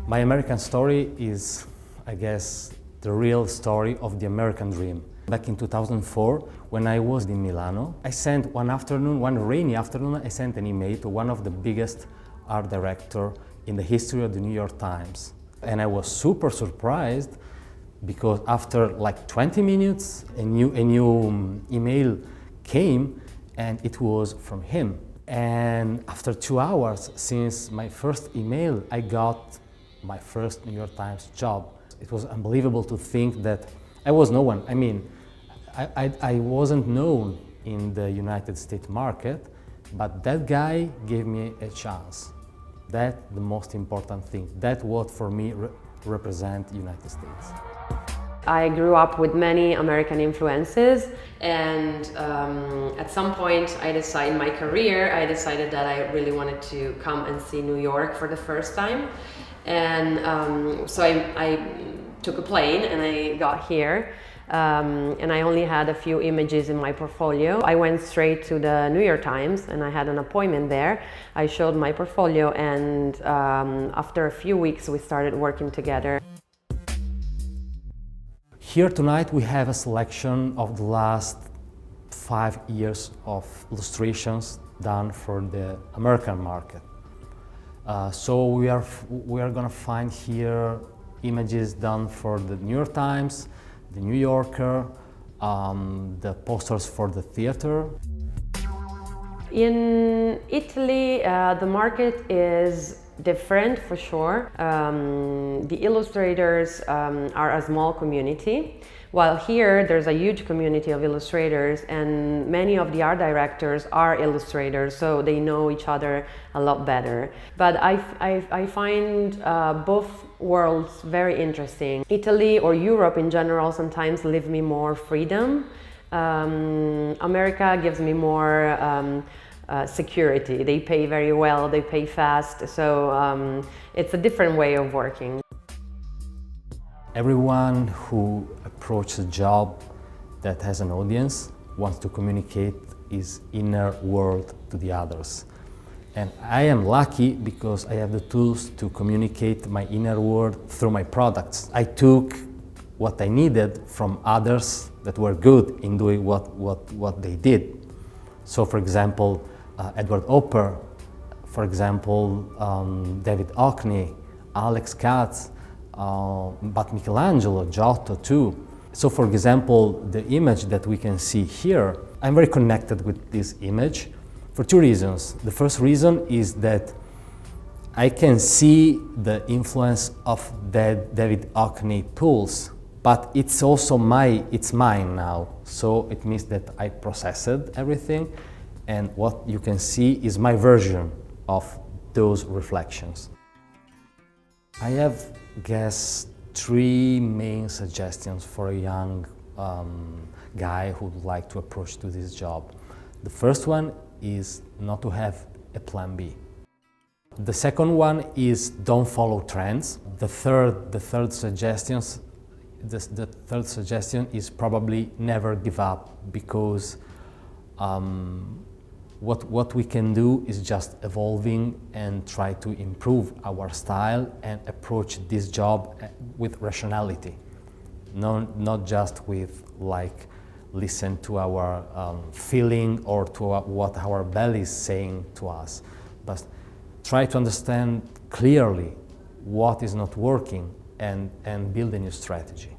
My American story is, I guess, the real story of the American dream. Back in 2004, when I was in Milano, I sent one rainy afternoon, I sent an email to one of the biggest art directors in the history of the New York Times. And I was super surprised because after like 20 minutes, a new email came and it was from him. And after 2 hours since my first email, I got my first New York Times job. It was unbelievable to think that I was no one. I mean, I wasn't known in the United States market, but that guy gave me a chance. That's the most important thing. That's what for me represents United States. I grew up with many American influences, and at some point in my career, I decided that I really wanted to come and see New York for the first time. And so I took a plane and I got here, and I only had a few images in my portfolio. I went straight to the New York Times and I had an appointment there. I showed my portfolio, and after a few weeks we started working together. Here tonight we have a selection of the last 5 years of illustrations done for the American market. So we are going to find here images done for the New York Times, the New Yorker, the posters for the theater. In Italy, the market is different for sure. The illustrators are a small community, while here there's a huge community of illustrators, and many of the art directors are illustrators, so they know each other a lot better. But I find both worlds very interesting. Italy or Europe in general sometimes leave me more freedom. America gives me more security. They pay very well, they pay fast, so it's a different way of working. Everyone who approaches a job that has an audience wants to communicate his inner world to the others. And I am lucky because I have the tools to communicate my inner world through my products. I took what I needed from others that were good in doing what they did. So for example, Edward Hopper, for example, David Hockney, Alex Katz, but Michelangelo, Giotto too. So for example, the image that we can see here, I'm very connected with this image for two reasons. The first reason is that I can see the influence of David Hockney pools, but it's also mine now. So it means that I processed everything, and what you can see is my version of those reflections. I have, guess, 3 main suggestions for a young guy who would like to approach to this job. The first one is not to have a plan B. The second one is don't follow trends. The third suggestion is probably never give up, because what we can do is just evolving and try to improve our style and approach this job with rationality, not just with like listen to our feeling or to what our belly is saying to us, but try to understand clearly what is not working and build a new strategy.